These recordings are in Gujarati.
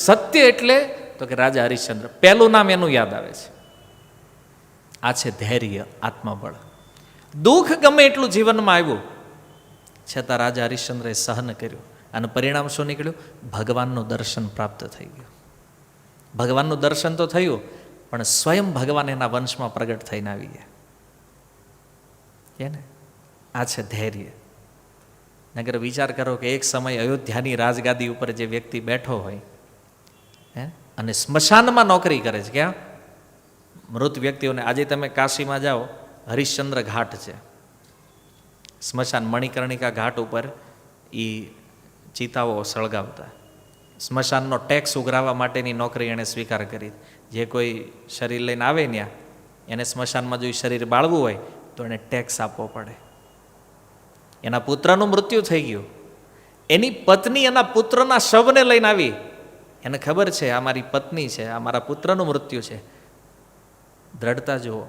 સત્ય એટલે તો કે રાજા હરિશ્ચંદ્ર, પહેલું નામ એનું યાદ આવે છે. આ છે ધૈર્ય, આત્મબળ. દુઃખ ગમે એટલું જીવનમાં આવ્યું છતાં રાજા હરિશ્ચંદ્રએ સહન કર્યું અને પરિણામ શું નીકળ્યું? ભગવાનનું દર્શન પ્રાપ્ત થઈ ગયું. ભગવાનનું દર્શન તો થયું, પણ સ્વયં ભગવાન એના વંશમાં પ્રગટ થઈને આવી ગયા. ને આ છે ધૈર્ય. નગર વિચાર કરો કે એક સમય અયોધ્યાની રાજગાદી ઉપર જે વ્યક્તિ બેઠો હોય અને સ્મશાનમાં નોકરી કરે છે, ક્યાં? મૃત વ્યક્તિઓને. આજે તમે કાશીમાં જાઓ, હરિશ્ચંદ્ર ઘાટ છે, સ્મશાન મણિકર્ણિકા ઘાટ ઉપર એ ચિતાઓ સળગાવતા. સ્મશાનનો ટેક્સ ઉઘરાવવા માટેની નોકરી એણે સ્વીકાર કરી. જે કોઈ શરીર લઈને આવે ત્યાં એને સ્મશાનમાં જો શરીર બાળવું હોય તો એને ટેક્સ આપવો પડે. એના પુત્રનું મૃત્યુ થઈ ગયું, એની પત્ની એના પુત્રના શવને લઈને આવી. એને ખબર છે આ મારી પત્ની છે, આ મારા પુત્રનું મૃત્યુ છે. દ્રઢતા જુઓ,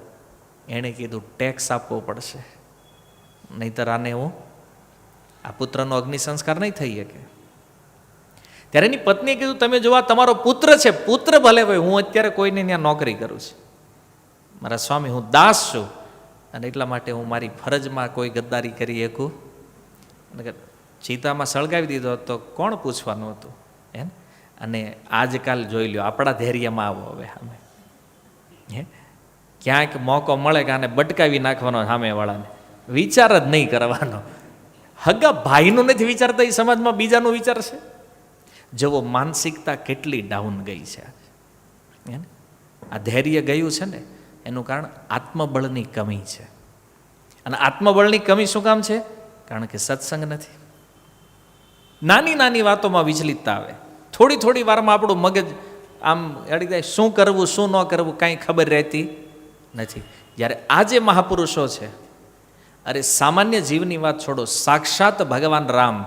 એણે કીધું ટેક્સ આપવો પડશે, નહીંતર આને હું આ પુત્રનો અગ્નિ સંસ્કાર નહીં થઈ શકે. ત્યારે એની પત્નીએ કીધું તમે જો આ તમારો પુત્ર છે, પુત્ર ભલે હોય, હું અત્યારે કોઈને ત્યાં નોકરી કરું છું, મારા સ્વામી હું દાસ છું, અને એટલા માટે હું મારી ફરજમાં કોઈ ગદ્દારી કરી શકું. ચિતામાં સળગાવી દીધો તો કોણ પૂછવાનું હતું? અને આજકાલ જોઈ લ્યો, આપણા ધૈર્યમાં આવો હવે. અમે ક્યાંક મોકો મળે કે આને બટકાવી નાખવાનો સામેવાળાને, વિચાર જ નહીં કરવાનો. હગા ભાઈનું નથી વિચારતા, એ સમાજમાં બીજાનું વિચારશે. જવો માનસિકતા કેટલી ડાઉન ગઈ છે. આ ધૈર્ય ગયું છે ને એનું કારણ આત્મબળની કમી છે. અને આત્મબળની કમી શું કામ છે? કારણ કે સત્સંગ નથી. નાની નાની વાતોમાં વિચલિતતા આવે. થોડી થોડી વારમાં આપણું મગજ આમ અડી જાય, શું કરવું શું ન કરવું કાંઈ ખબર રહેતી નથી. જ્યારે આ જે મહાપુરુષો છે, અરે સામાન્ય જીવની વાત છોડો, સાક્ષાત ભગવાન રામ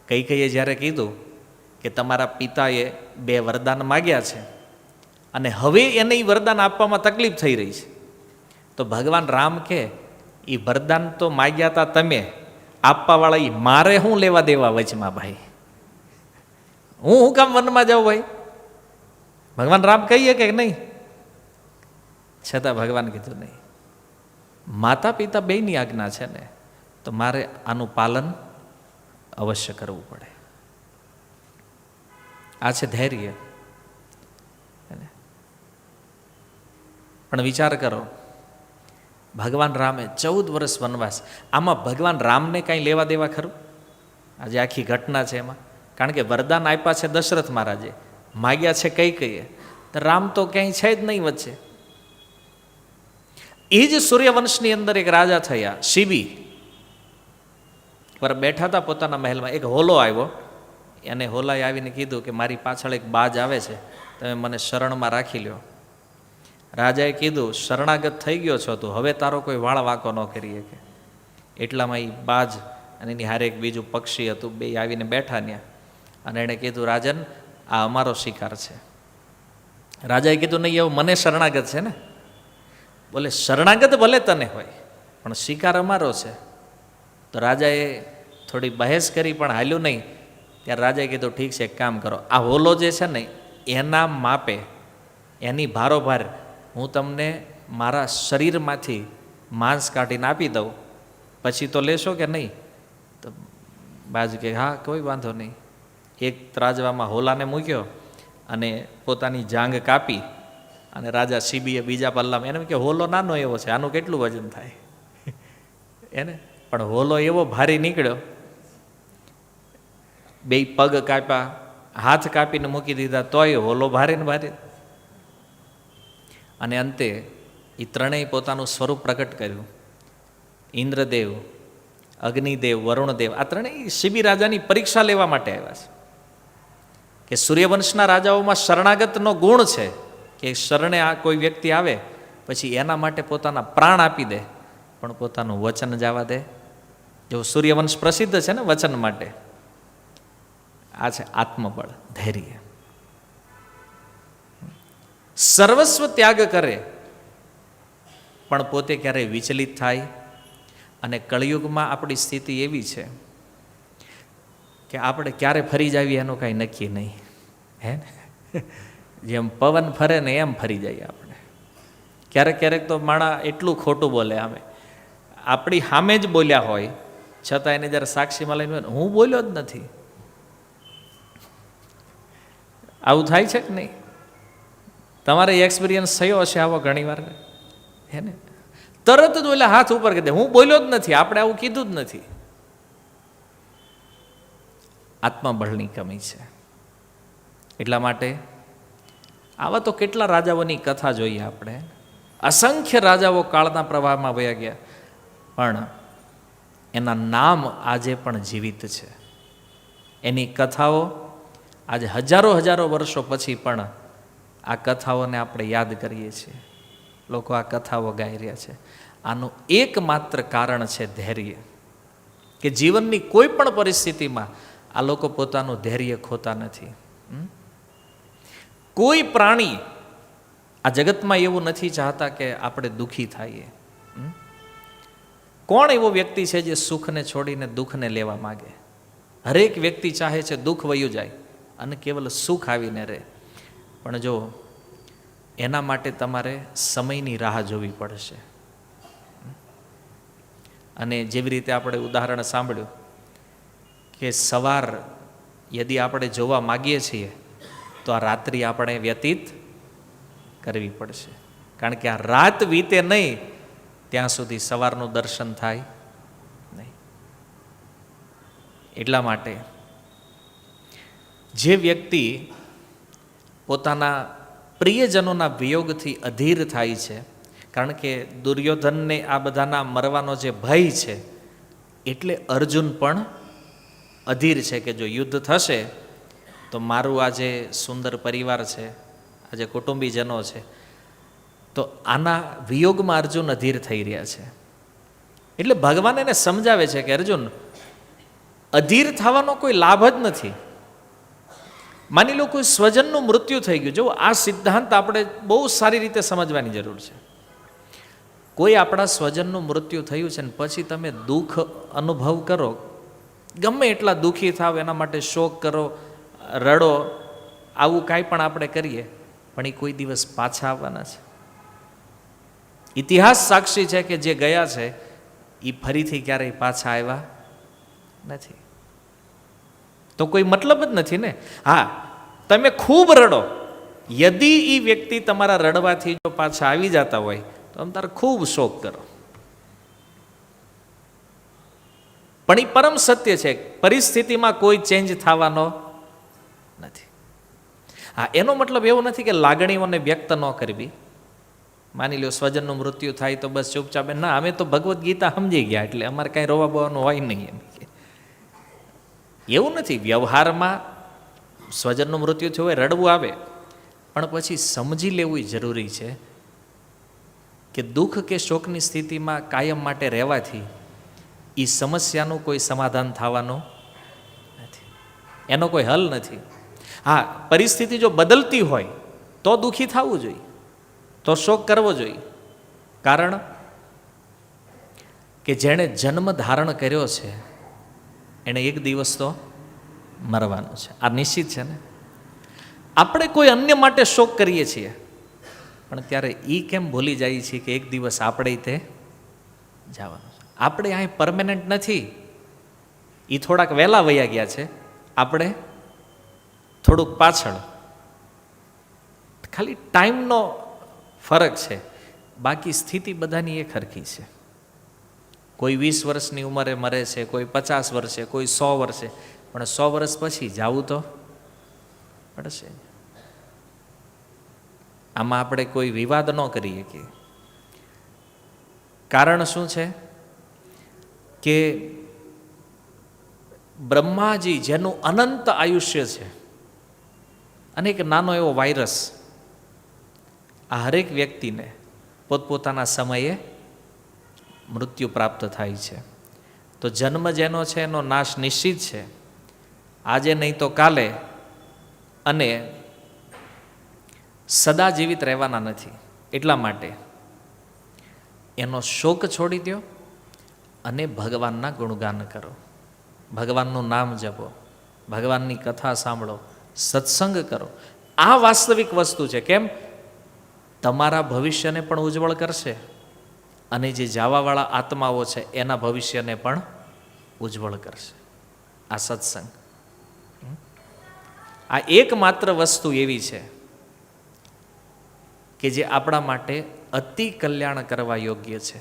કૈકેયીએ જ્યારે કીધું કે તમારા પિતાએ 2 વરદાન માગ્યા છે અને હવે એને એ વરદાન આપવામાં તકલીફ થઈ રહી છે, તો ભગવાન રામ કે એ વરદાન તો માગ્યા હતા તમે, આપવાવાળા એ મારે શું લેવા દેવા વચમાં ભાઈ? હું કામ વનમાં જાઉં ભાઈ? ભગવાન રામ કહીએ કે નહીં? છતાં ભગવાન કીધું નહીં, માતા પિતા બેયની આજ્ઞા છે ને, તો મારે આનું પાલન અવશ્ય કરવું પડે. આ છે ધૈર્ય. પણ વિચાર કરો, ભગવાન રામે 14 વર્ષ વનવાસ, આમાં ભગવાન રામને કાંઈ લેવા દેવા ખરું? આજે આખી ઘટના છે એમાં. કારણ કે વરદાન આપ્યા છે દશરથ મહારાજે, માગ્યા છે કૈકેયીએ, તો રામ તો ક્યાંય છે જ નહીં વચ્ચે. એ જ સૂર્યવંશની અંદર એક રાજા થયા, શિબી પર બેઠા હતા પોતાના મહેલમાં. એક હોલો આવ્યો, એને હોલાએ આવીને કીધું કે મારી પાછળ એક બાજ આવે છે, તમે મને શરણમાં રાખી લ્યો. રાજાએ કીધું શરણાગત થઈ ગયો છો તું, હવે તારો કોઈ વાળ વાંકો ન કરી શકે. એટલામાં એ બાજ અને એની હારે એક બીજું પક્ષી હતું, બે આવીને બેઠા ત્યાં. અને એણે કીધું રાજન આ અમારો શિકાર છે. રાજાએ કીધું નહીં, એવું મને શરણાગત છે ને. બોલે શરણાગત ભલે તને હોય પણ શિકાર અમારો છે. તો રાજાએ થોડી બહેસ કરી પણ હાલ્યું નહીં. ત્યારે રાજાએ કીધું ઠીક છે, એક કામ કરો, આ હોલો જે છે ને એના માપે, એની ભારોભાર હું તમને મારા શરીરમાંથી માંસ કાઢીને આપી દઉં, પછી તો લેશો કે નહીં? તો બાજુ કે હા કોઈ વાંધો નહીં. એક ત્રાજવામાં હોલાને મૂક્યો અને પોતાની જાંઘ કાપી, અને રાજા શિબીએ બીજા પલ્લામાં, એને કે હોલો નાનો એવો છે, આનું કેટલું વજન થાય એને? પણ હોલો એવો ભારી નીકળ્યો. 2 પગ કાપ્યા, હાથ કાપીને મૂકી દીધા, તોય હોલો ભારે ને ભારે. અને અંતે એ ત્રણેય પોતાનું સ્વરૂપ પ્રગટ કર્યું. ઇન્દ્રદેવ, અગ્નિદેવ, વરુણદેવ, આ ત્રણેય શિબી રાજાની પરીક્ષા લેવા માટે આવ્યા છે કે સૂર્યવંશના રાજાઓમાં શરણાગતનો ગુણ છે કે શરણે આ કોઈ વ્યક્તિ આવે પછી એના માટે પોતાના પ્રાણ આપી દે, પણ પોતાનું વચન જવા દે. જો સૂર્યવંશ પ્રસિદ્ધ છે ને વચન માટે. આ છે આત્મબળ, ધૈર્ય. સર્વસ્વ ત્યાગ કરે પણ પોતે ક્યારેય વિચલિત થાય. અને કળિયુગમાં આપણી સ્થિતિ એવી છે કે આપણે ક્યારે ફરી જાવીએ એનું કાંઈ નક્કી નહીં. હે ને? જેમ પવન ફરે ને એમ ફરી જાય આપણે. ક્યારેક ક્યારેક તો માણા એટલું ખોટું બોલે, આમે આપણી સામે જ બોલ્યા હોય છતાં એને જ્યારે સાક્ષીમાં લઈને હું બોલ્યો જ નથી. આવું થાય છે કે નહીં? તમારે એક્સપિરિયન્સ થયો હશે આવો ઘણી વાર, હે ને? તરત જ ઓલા હાથ ઉપર કહી દે હું બોલ્યો જ નથી, આપણે આવું કીધું જ નથી. આત્મબળની કમી છે. એટલા માટે આવા તો કેટલા રાજાઓની કથા જોઈએ આપણે. અસંખ્ય રાજાઓ કાળના પ્રવાહમાં વયા ગયા, પણ એના નામ આજે પણ જીવિત છે. એની કથાઓ આજે હજારો હજારો વર્ષો પછી પણ આ કથાઓને આપણે યાદ કરીએ છીએ. લોકો આ કથાઓ ગાઈ રહ્યા છે. આનું એકમાત્ર કારણ છે ધૈર્ય, કે જીવનની કોઈ પણ પરિસ્થિતિમાં આ લોકો પોતાનું ધૈર્ય ખોતા નથી. કોઈ પ્રાણી આ જગતમાં એવું નથી ચાહતા કે આપણે દુઃખી થઈએ. કોણ એવો વ્યક્તિ છે જે સુખને છોડીને દુઃખને લેવા માગે? હરેક વ્યક્તિ ચાહે છે દુઃખ વયું જાય અને કેવલ સુખ આવીને રહે. પણ જો એના માટે તમારે સમયની રાહ જોવી પડશે. અને જેવી રીતે આપણે ઉદાહરણ સાંભળ્યું કે સવાર યદી આપણે જોવા માગીએ છીએ તો આ રાત્રિ આપણે વ્યતીત કરવી પડશે. કારણ કે આ રાત વીતે નહીં ત્યાં સુધી સવારનું દર્શન થાય નહીં. એટલા માટે જે વ્યક્તિ પોતાના પ્રિયજનોના વિયોગથી અધીર થાય છે, કારણ કે દુર્યોધનને આ બધાના મરવાનો જે ભય છે એટલે અર્જુન પણ અધીર છે કે જો યુદ્ધ થશે તો મારું આ જે સુંદર પરિવાર છે, આ જે કુટુંબીજનો છે, તો આના વિયોગમાં અર્જુન અધીર થઈ રહ્યા છે. એટલે ભગવાન એને સમજાવે છે કે અર્જુન, અધીર થવાનો કોઈ લાભ જ નથી. માની લો કોઈ સ્વજનનું મૃત્યુ થઈ ગયું, જો આ સિદ્ધાંત આપણે બહુ સારી રીતે સમજવાની જરૂર છે. કોઈ આપણા સ્વજનનું મૃત્યુ થયું છે ને પછી તમે દુઃખ અનુભવ કરો, ગમે એટલા દુઃખી થાવ, એના માટે શોક કરો, રડો, આવું કાંઈ પણ આપણે કરીએ, પણ એ કોઈ દિવસ પાછા આવવાના છે. ઇતિહાસ સાક્ષી છે કે જે ગયા છે એ ફરીથી ક્યારેય પાછા આવ્યા નથી. તો કોઈ મતલબ જ નથી ને. હા, તમે ખૂબ રડો, યદી એ વ્યક્તિ તમારા રડવાથી જો પાછા આવી જતા હોય તો તમે તારે ખૂબ શોક કરો. પણ એ પરમ સત્ય છે, પરિસ્થિતિમાં કોઈ ચેન્જ થવાનો નથી. હા, એનો મતલબ એવો નથી કે લાગણીઓને વ્યક્ત ન કરવી. માની લો સ્વજનનું મૃત્યુ થાય તો બસ ચૂપચાપ, ના, અમે તો ભગવદ્ ગીતા સમજી ગયા એટલે અમારે કાંઈ રોવા બોવાનું હોય નહીં. એવું નથી. વ્યવહારમાં સ્વજનનું મૃત્યુ થયું હોય રડવું આવે, પણ પછી સમજી લેવું જરૂરી છે કે દુઃખ કે શોકની સ્થિતિમાં કાયમ માટે રહેવાથી એ સમસ્યાનું કોઈ સમાધાન થવાનું નથી, એનો કોઈ હલ નથી. હા, પરિસ્થિતિ જો બદલતી હોય તો દુઃખી થવું જોઈએ, તો શોક કરવો જોઈએ. કારણ કે જેણે જન્મ ધારણ કર્યો છે એણે એક દિવસ તો મરવાનું છે, આ નિશ્ચિત છે ને. આપણે કોઈ અન્ય માટે શોક કરીએ છીએ, પણ ત્યારે એ કેમ ભૂલી જાય છે કે એક દિવસ આપણે તે જવાનું છે. આપણે અહીં પરમેનન્ટ નથી. એ થોડાક વહેલા વયા ગયા છે, આપણે થોડુંક પાછળ. ખાલી ટાઈમનો ફરક છે, બાકી સ્થિતિ બધાની એક હરખી છે. કોઈ 20 વર્ષની ઉંમરે મરે છે, કોઈ 50 વર્ષે, કોઈ 100 વર્ષે, પણ 100 વર્ષ પછી જવું તો પડશે. આમાં આપણે કોઈ વિવાદ ન કરીએ કે કારણ શું છે કે બ્રહ્માજી જેનું અનંત આયુષ્ય છે અને એક નાનો એવો વાયરસ આ હરેક વ્યક્તિને પોતપોતાના સમયે મૃત્યુ પ્રાપ્ત થાય છે. તો જન્મ જેનો છે એનો નાશ નિશ્ચિત છે, આજે નહીં તો કાલે, અને સદા જીવિત રહેવાના નથી. એટલા માટે એનો શોક છોડી દો અને ભગવાનના ગુણગાન કરો, ભગવાનનું નામ જપો, ભગવાનની કથા સાંભળો, સત્સંગ કરો. આ વાસ્તવિક વસ્તુ છે. કેમ? તમારા ભવિષ્યને પણ ઉજ્જવળ કરશે અને જે જાવાવાળા આત્માઓ છે એના ભવિષ્યને પણ ઉજ્જવળ કરશે આ સત્સંગ. આ એકમાત્ર વસ્તુ એવી છે કે જે આપણા માટે અતિ કલ્યાણ કરવા યોગ્ય છે,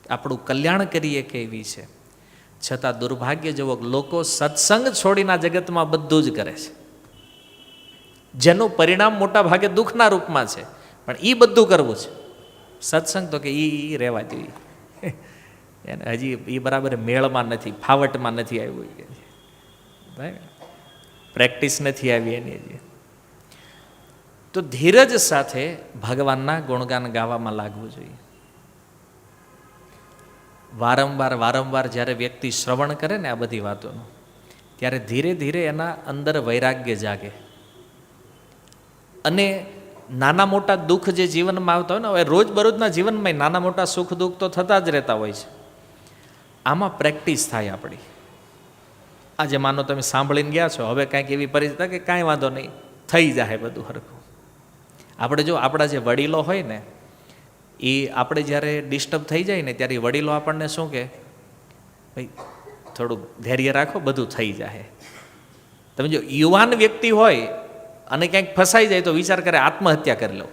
આપણું કલ્યાણ કરીએ કે એવી છે. છતાં દુર્ભાગ્ય જેવો લોકો સત્સંગ છોડીને જગતમાં બધું જ કરે છે, જેનું પરિણામ મોટા ભાગે દુઃખના રૂપમાં છે. પણ એ બધું કરવું છે, સત્સંગ તો કે એ રહેવા જોઈએ, એને હજી એ બરાબર મેળમાં નથી, ફાવટમાં નથી આવ્યું, પ્રેક્ટિસ નથી આવી એની હજી. તો ધીરજ સાથે ભગવાનના ગુણગાન ગાવામાં લાગવું જોઈએ. વારંવાર વારંવાર જ્યારે વ્યક્તિ શ્રવણ કરે ને આ બધી વાતોનું, ત્યારે ધીરે ધીરે એના અંદર વૈરાગ્ય જાગે અને નાના મોટા દુઃખ જે જીવનમાં આવતા હોય ને, હવે રોજબરોજના જીવનમાં નાના મોટા સુખ દુઃખ તો થતા જ રહેતા હોય છે. આમાં પ્રેક્ટિસ થાય આપણી. આજે માનો તમે સાંભળીને ગયા છો, હવે કાંઈક એવી પરિસ્થિતિ કે કાંઈ વાંધો નહીં, થઈ જાય બધું હરખું. આપણે જો આપણા જે વડીલો હોય ને, એ આપણે જ્યારે ડિસ્ટર્બ થઈ જાય ને ત્યારે વડીલો આપણને શું કહે, ભાઈ થોડુંક ધૈર્ય રાખો, બધું થઈ જાય. તમે જો યુવાન વ્યક્તિ હોય અને ક્યાંક ફસાઈ જાય તો વિચાર કરે આત્મહત્યા કરી લો,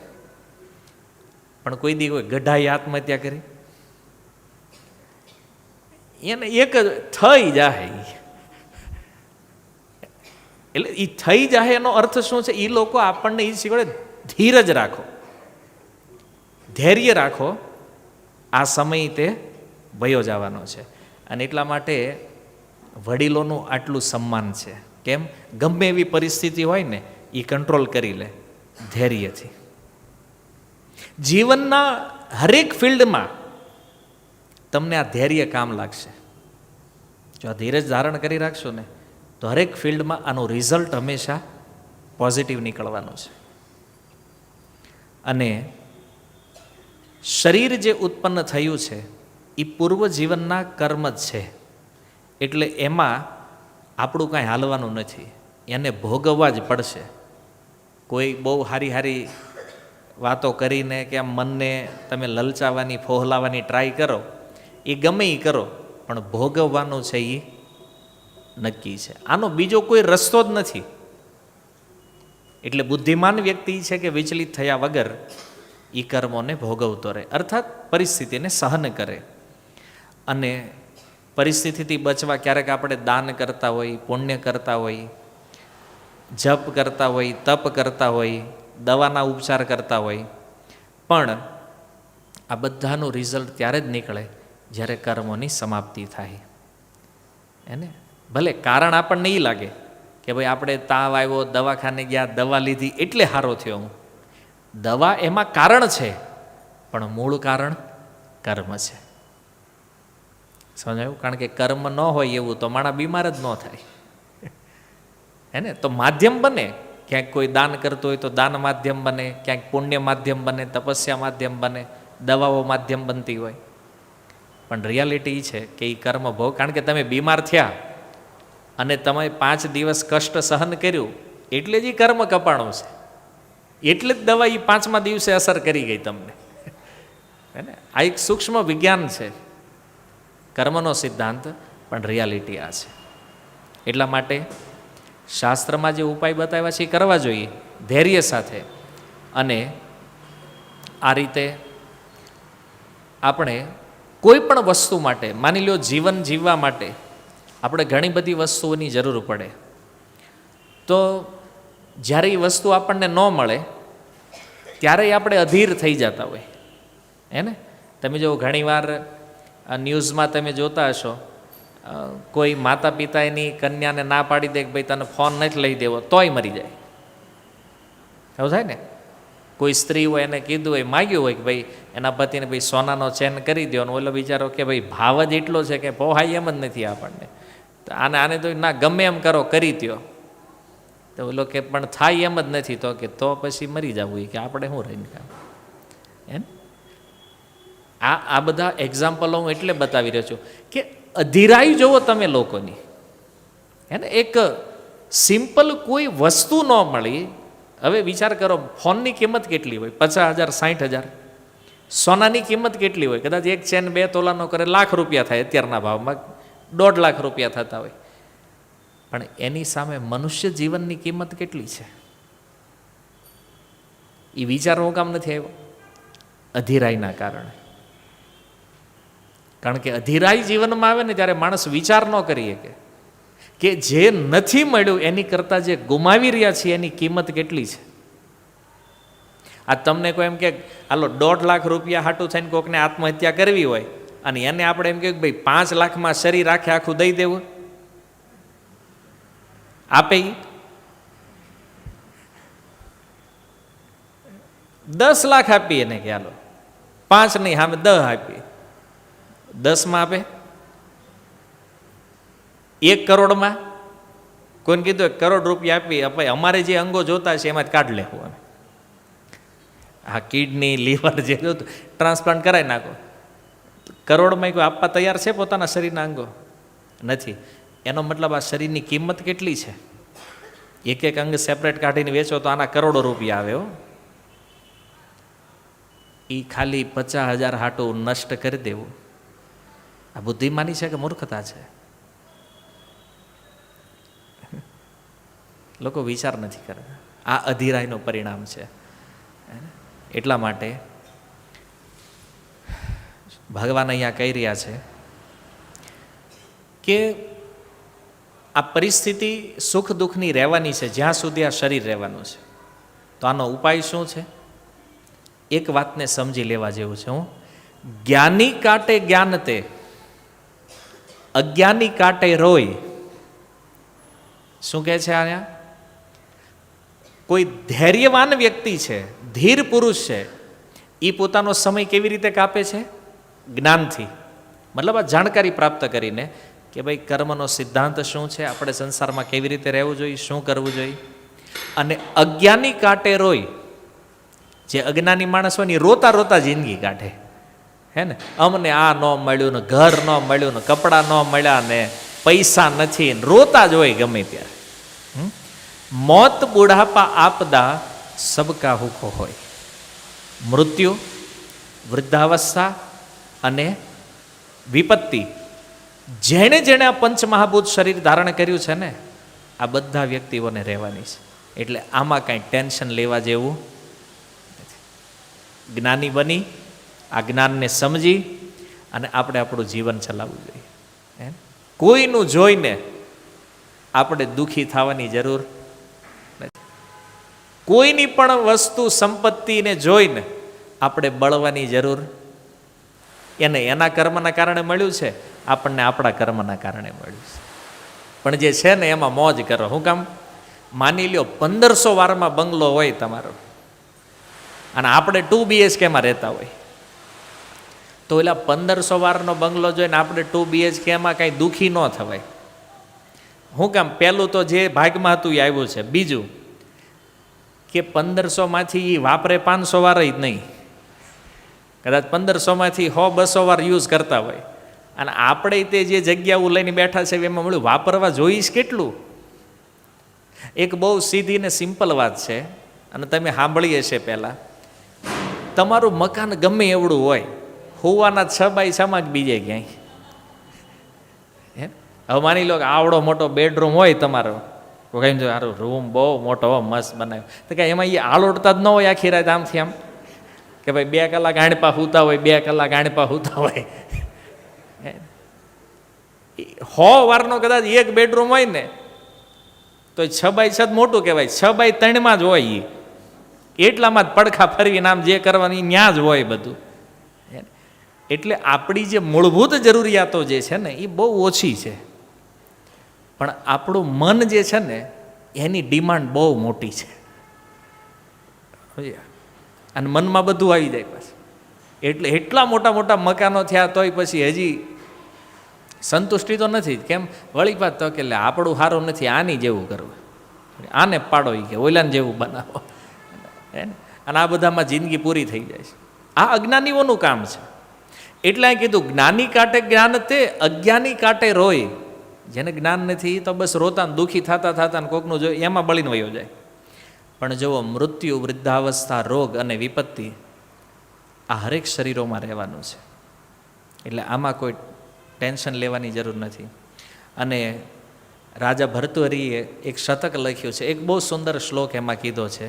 પણ કોઈ દી કોઈ ગઢાએ આત્મહત્યા કરી? એને એક જ થઈ જાય. એટલે એ થઈ જાય એનો અર્થ શું છે? એ લોકો આપણને એ શીખવાડે, ધીરજ રાખો, ધૈર્ય રાખો, આ સમય તે વયો જવાનો છે. અને એટલા માટે વડીલોનું આટલું સન્માન છે. કેમ? ગમે એવી પરિસ્થિતિ હોય ને એ કંટ્રોલ કરી લે ધૈર્યથી. જીવનના હરેક ફિલ્ડમાં તમને આ ધૈર્ય કામ લાગશે. જો આ ધીરજ ધારણ કરી રાખશો ને તો હરેક ફિલ્ડમાં આનું રિઝલ્ટ હંમેશા પોઝિટિવ નીકળવાનું છે. અને શરીર જે ઉત્પન્ન થયું છે એ પૂર્વ જીવનના કર્મ જ છે, એટલે એમાં આપણું કાંઈ હાલવાનું નથી, એને ભોગવવા જ પડશે. કોઈ બહુ હારી હારી વાતો કરીને કે આમ મનને તમે લલચાવવાની ફોહલાવાની ટ્રાય કરો, એ ગમે એ કરો, પણ ભોગવવાનું છે એ નક્કી છે. આનો બીજો કોઈ રસ્તો જ નથી. એટલે બુદ્ધિમાન વ્યક્તિ છે કે વિચલિત થયા વગર એ કર્મોને ભોગવતો રહે, અર્થાત પરિસ્થિતિને સહન કરે. અને પરિસ્થિતિથી બચવા ક્યારેક આપણે દાન કરતા હોય, પુણ્ય કરતા હોય, જપ કરતા હોય, તપ કરતા હોય, દવાના ઉપચાર કરતા હોય, પણ આ બધાનું રિઝલ્ટ ત્યારે જ નીકળે જ્યારે કર્મોની સમાપ્તિ થાય. એને ભલે કારણ આપણને એ લાગે કે ભાઈ આપણે તાવ આવ્યો, દવાખાને ગયા, દવા લીધી એટલે સારો થયો હું. દવા એમાં કારણ છે, પણ મૂળ કારણ કર્મ છે. સમજાયું? કારણ કે કર્મ ન હોય એવું તો માણસ બીમાર જ ન થાય. હે ને? તો માધ્યમ બને, ક્યાંક કોઈ દાન કરતું હોય તો દાન માધ્યમ બને, ક્યાંક પુણ્ય માધ્યમ બને, તપસ્યા માધ્યમ બને, દવાઓ માધ્યમ બનતી હોય. પણ રિયાલિટી એ છે કે એ કર્મ ભોગ, કારણ કે તમે બીમાર થયા અને તમે 5 દિવસ કષ્ટ સહન કર્યું એટલે જ એ કર્મ કપાણું છે, એટલે જ દવા એ 5મા દિવસે અસર કરી ગઈ તમને. હે ને? આ એક સૂક્ષ્મ વિજ્ઞાન છે કર્મનો સિદ્ધાંત, પણ રિયાલિટી આ છે. એટલા માટે શાસ્ત્રમાં જે ઉપાય બતાવ્યા છે એ કરવા જોઈએ ધૈર્ય સાથે. અને આ રીતે આપણે કોઈ પણ વસ્તુ માટે, માની લો જીવન જીવવા માટે આપણે ઘણી બધી વસ્તુઓની જરૂર પડે, તો જ્યારે એ વસ્તુ આપણને ન મળે ત્યારે આપણે અધીર થઈ જતા હોય. હે ને? તમે જો ઘણીવાર ન્યૂઝમાં તમે જોતા હશો, કોઈ માતા પિતા એની કન્યાને ના પાડી દે કે ભાઈ તને ફોન નથી લઈ દેવો, તોય મરી જાય. એવું થાય ને? કોઈ સ્ત્રી હોય એને કીધું હોય, માગ્યું હોય કે ભાઈ એના પતિને ભાઈ સોનાનો ચેન કરી દો, અને ઓલો બિચારો કે ભાઈ ભાવ જ એટલો છે કે પોહાય એમ જ નથી આપણને, તો આને તો ના ગમે એમ કરો કરી દ્યો. તો ઓલો કે પણ થાય એમ જ નથી, તો કે તો પછી મરી જવું કે આપણે શું રહીને કામ. એમ આ બધા એક્ઝામ્પલો હું એટલે બતાવી રહ્યો છું કે અધીરાઈ જુઓ તમે લોકોની. હે ને? એક સિમ્પલ કોઈ વસ્તુ ન મળી. હવે વિચાર કરો, ફોનની કિંમત કેટલી હોય? 50,000, 60,000. સોનાની કિંમત કેટલી હોય? કદાચ એક ચેન 2 તોલાનો કરે લાખ રૂપિયા થાય, અત્યારના ભાવમાં 1.5 લાખ રૂપિયા થતા હોય. પણ એની સામે મનુષ્ય જીવનની કિંમત કેટલી છે એ વિચારવું કામ નથી આવ્યો? અધીરાઈના કારણે. કારણ કે અધીરાઈ જીવનમાં આવે ને ત્યારે માણસ વિચાર ન કરી શકે કે જે નથી મળ્યું એની કરતાં જે ગુમાવી રહ્યા છીએ એની કિંમત કેટલી છે. આ તમને કોઈ એમ કે હાલો 1.5 લાખ રૂપિયા હાટું થઈને કોઈકને આત્મહત્યા કરવી હોય અને એને આપણે એમ કે ભાઈ 5 લાખમાં શરીર આખે આખું દઈ દેવું, આપે? 10 લાખ આપીએ ને કે હાલો 5 નહીં, સામે 10 આપીએ, 10માં આપે? 1 કરોડમાં કોઈને કીધું 1 કરોડ રૂપિયા આપી, ભાઈ અમારે જે અંગો જોતા છે એમાં જ કાઢ લેવું અમે. હા, કિડની, લીવર જે જોતું ટ્રાન્સપ્લાન્ટ કરાવી નાખો. કરોડમાં કોઈ આપવા તૈયાર છે પોતાના શરીરના અંગો? નથી. એનો મતલબ આ શરીરની કિંમત કેટલી છે? એક એક અંગ સેપરેટ કાઢીને વેચો તો આના કરોડો રૂપિયા આવે. એ ખાલી 50,000 હાટું નષ્ટ કરી દેવું, આ બુદ્ધિમાની છે કે મૂર્ખતા છે? લોકો વિચાર નથી કરતા. આ અધીરાઈનું પરિણામ છે. એટલા માટે ભગવાન અહીંયા કહી રહ્યા છે કે આ પરિસ્થિતિ સુખ દુઃખની રહેવાની છે જ્યાં સુધી આ શરીર રહેવાનું છે. તો આનો ઉપાય શું છે? એક વાતને સમજી લેવા જેવું છે. હું જ્ઞાની કાટે જ્ઞાન તે, અજ્ઞાની કાટે રોય. શું કહે છે અહીંયા? કોઈ ધૈર્યવાન વ્યક્તિ છે, ધીર પુરુષ છે, એ પોતાનો સમય કેવી રીતે કાપે છે? જ્ઞાનથી. મતલબ આ જાણકારી પ્રાપ્ત કરીને કે ભાઈ કર્મનો સિદ્ધાંત શું છે, આપણે સંસારમાં કેવી રીતે રહેવું જોઈએ, શું કરવું જોઈએ. અને અજ્ઞાની કાટે રોય. જે અજ્ઞાની માણસ હોય ને રોતા રોતા જિંદગી કાઢે, હે ને? અમને આ ન મળ્યું ને, ઘર ન મળ્યું ને, કપડાં ન મળ્યા ને, પૈસા નથી, રોતા જ હોય ગમે ત્યારે. મોત બુઢાપા આપદા સબકા હુકો હોય. મૃત્યુ, વૃદ્ધાવસ્થા અને વિપત્તિ, જેણે જેણે આ પંચમહાભૂત શરીર ધારણ કર્યું છે ને, આ બધા વ્યક્તિઓને રહેવાની છે. એટલે આમાં કાંઈ ટેન્શન લેવા જેવું નથી. જ્ઞાની બની આ જ્ઞાનને સમજી અને આપણે આપણું જીવન ચલાવવું જોઈએ. કોઈનું જોઈને આપણે દુઃખી થવાની જરૂર નથી. કોઈની પણ વસ્તુ સંપત્તિને જોઈને આપણે બળવાની જરૂર. એને એના કર્મના કારણે મળ્યું છે, આપણને આપણા કર્મના કારણે મળ્યું છે. પણ જે છે ને એમાં મોજ કરો. શું કામ? માની લ્યો 1500 વારમાં બંગલો હોય તમારો અને આપણે 2 BHKમાં રહેતા હોય, તો એટલે 1500 વારનો બંગલો જોઈને આપણે 2 BHKમાં કાંઈ દુઃખી ન થવાય. શું કામ? પહેલું તો જે ભાગમાં હતું એ આવ્યું છે. બીજું કે 1500માંથી એ વાપરે 500 વાર જ નહીં, કદાચ 1500માંથી 100-200 વાર યુઝ કરતા હોય. અને આપણે તે જે જગ્યાઓ લઈને બેઠા છે એમાં મળ્યું વાપરવા જોઈશ કેટલું. એક બહુ સીધી ને સિમ્પલ વાત છે અને તમે સાંભળી હશે. પહેલાં તમારું મકાન ગમે એવડું હોય, હોવાના 6x6માં જ બીજે ક્યાંય. હવે માની લો કે આવડો મોટો બેડરૂમ હોય તમારો, કઈ સારું રૂમ બહુ મોટો મસ્ત બનાવ્યો, તો કાંઈ એમાં એ આળોડતા જ ન હોય આખી રાત આમથી આમ કે ભાઈ 2 કલાક આણપા સૂતા હોય, 2 કલાક આણપા સૂતા હોય. 100 વારનો કદાચ એક બેડરૂમ હોય ને તો 6x6 મોટું કહેવાય. 6x3માં જ હોય એ, એટલામાં જ પડખા ફરવીને આમ જે કરવાની ત્યાં જ હોય બધું. એટલે આપણી જે મૂળભૂત જરૂરિયાતો જે છે ને એ બહુ ઓછી છે, પણ આપણું મન જે છે ને એની ડિમાન્ડ બહુ મોટી છે. અને મનમાં બધું આવી જાય પાછું. એટલે એટલા મોટા મોટા મકાનો થયા તોય પછી હજી સંતુષ્ટિ તો નથી. કેમ? વળી પાત તો કે આપણું સારું નથી, આની જેવું કરવું, આને પાડો કે ઓલાને જેવું બનાવો, અને આ બધામાં જિંદગી પૂરી થઈ જાય છે. આ અજ્ઞાનીઓનું કામ છે. એટલે કીધું જ્ઞાની કાટે જ્ઞાન તે, અજ્ઞાની કાટે રોય. જેને જ્ઞાન નથી એ તો બસ રોતા ને દુઃખી થતા થતા ને કોકનું જો એમાં બળીને વયો જાય. પણ જુઓ, મૃત્યુ, વૃદ્ધાવસ્થા, રોગ અને વિપત્તિ આ હરેક શરીરોમાં રહેવાનું છે. એટલે આમાં કોઈ ટેન્શન લેવાની જરૂર નથી. અને રાજા ભર્તૃહરિએ એક શતક લખ્યું છે, એક બહુ સુંદર શ્લોક એમાં કીધો છે,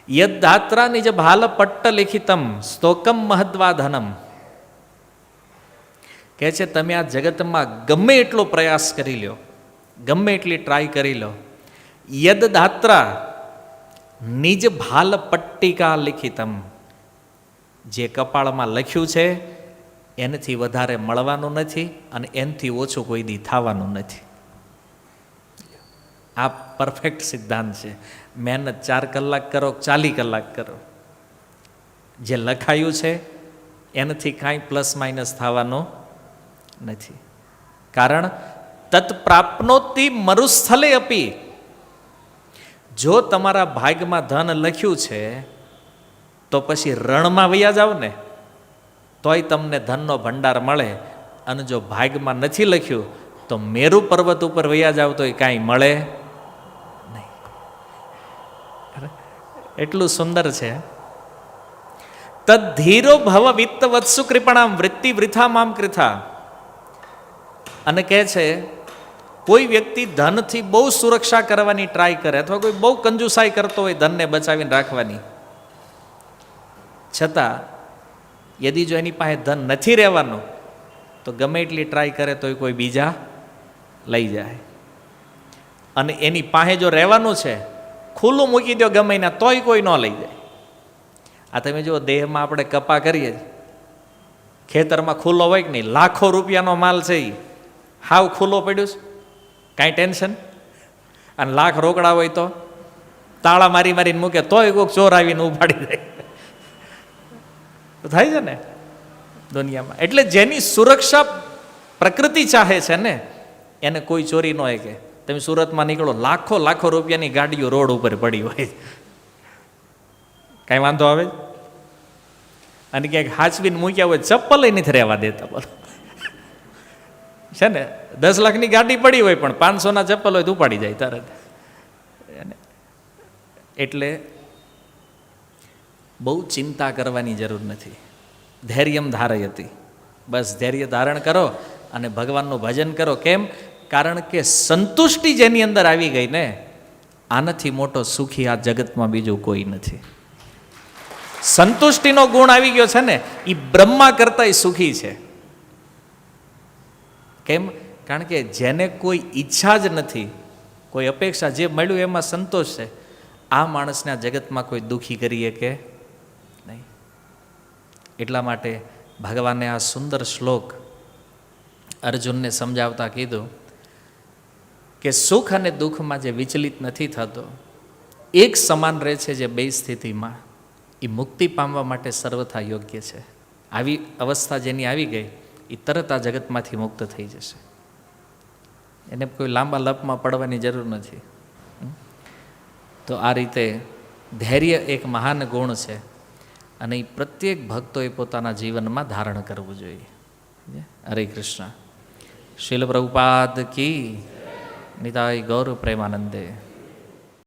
યદ્ધાત્રા નિજ ભાલ પટ્ટ લિખિતમ સ્તોકમ મહદ્વા ધનમ. કહે છે તમે આ જગતમાં ગમે એટલો પ્રયાસ કરી લો, ગમે એટલી ટ્રાય કરી લો, યદ્ધાત્રા નિજ ભાલ પટ્ટિકા લિખિતમ, જે કપાળમાં લખ્યું છે એનાથી વધારે મળવાનું નથી અને એનાથી ઓછું કોઈ દી થવાનું નથી. આ પરફેક્ટ સિદ્ધાંત છે. મહેનત 4 કલાક કરો, 40 કલાક કરો, જે લખાયું છે એનાથી કાંઈ પ્લસ માઇનસ થવાનું નથી. કારણ તત્પ્રાપ્નોતિ મરુસ્થલે અપી, જો તમારા ભાગમાં ધન લખ્યું છે તો પછી રણમાં વયા જાવ ને તોય તમને ધનનો ભંડાર મળે, અને જો ભાગમાં નથી લખ્યું તો મેરુ પર્વત ઉપર વયા જાવ તો એ કાંઈ મળે નહીં. એટલું સુંદર છે. તદ્ધીરો ભવ વિત્ત વત્સુ કૃપણામ વૃત્તિ વૃથા મામ કૃથા. અને કહે છે કોઈ વ્યક્તિ ધનથી બહુ સુરક્ષા કરવાની ટ્રાય કરે અથવા કોઈ બહુ કંજુસાઈ કરતો હોય ધનને બચાવીને રાખવાની, છતાં યદી જો એની પાસે ધન નથી રહેવાનું તો ગમે એટલી ટ્રાય કરે તોય કોઈ બીજા લઈ જાય. અને એની પાસે જો રહેવાનું છે, ખુલ્લું મૂકી દો ગમે ના તોય કોઈ ન લઈ જાય. આ તમે જો દેહમાં આપણે કપા કરીએ, ખેતરમાં ખુલ્લો હોય કે નહીં, લાખો રૂપિયાનો માલ છે એ હાવ ખુલ્લો પડ્યું છે, કાંઈ ટેન્શન. અને લાખ રોકડા હોય તો તાળા મારી મારીને મૂકે તોય કોઈક ચોર આવીને ઉપાડી જાય. થાય છે ને દુનિયામાં. એટલે જેની સુરક્ષા પ્રકૃતિ ચાહે છે ને એને કોઈ ચોરી ન કે. તમે સુરતમાં નીકળો, લાખો લાખો રૂપિયાની ગાડીઓ રોડ ઉપર પડી હોય, કાંઈ વાંધો આવે? અને ક્યાંક હાચવીને મૂક્યા હોય, ચપ્પલ નથી રહેવા દેતા. બોલો છે ને, 10 લાખની ગાડી પડી હોય પણ 500ના ચપ્પલ હોય તો ઉપાડી જાય તરત. એટલે બહુ ચિંતા કરવાની જરૂર નથી. ધૈર્યમ ધારયતિ, બસ ધૈર્ય ધારણ કરો અને ભગવાનનું ભજન કરો. કેમ? કારણ કે સંતુષ્ટિ જેની અંદર આવી ગઈ ને, આનાથી મોટો સુખી આ જગતમાં બીજું કોઈ નથી. સંતુષ્ટિનો ગુણ આવી ગયો છે ને, એ બ્રહ્મા કરતાંય સુખી છે. કેમ? કારણ કે જેને કોઈ ઈચ્છા જ નથી, કોઈ અપેક્ષા, જે મળ્યું એમાં સંતોષ છે, આ માણસને આ જગતમાં કોઈ દુઃખી કરીએ કે નહીં. એટલા માટે ભગવાને આ સુંદર શ્લોક અર્જુનને સમજાવતા કીધું કે સુખ અને દુઃખમાં જે વિચલિત નથી થતો, એક સમાન રહે છે જે બે સ્થિતિમાં, એ મુક્તિ પામવા માટે સર્વથા યોગ્ય છે. આવી અવસ્થા જેની આવી ગઈ એ તરત આ જગતમાંથી મુક્ત થઈ જશે. એને કોઈ લાંબા લપમાં પડવાની જરૂર નથી. તો આ રીતે ધૈર્ય એક મહાન ગુણ છે અને એ પ્રત્યેક ભક્તોએ પોતાના જીવનમાં ધારણ કરવું જોઈએ. હરે કૃષ્ણ. શીલ પ્રભુપાદ કી નિતાય ગૌર પ્રેમાનંદે.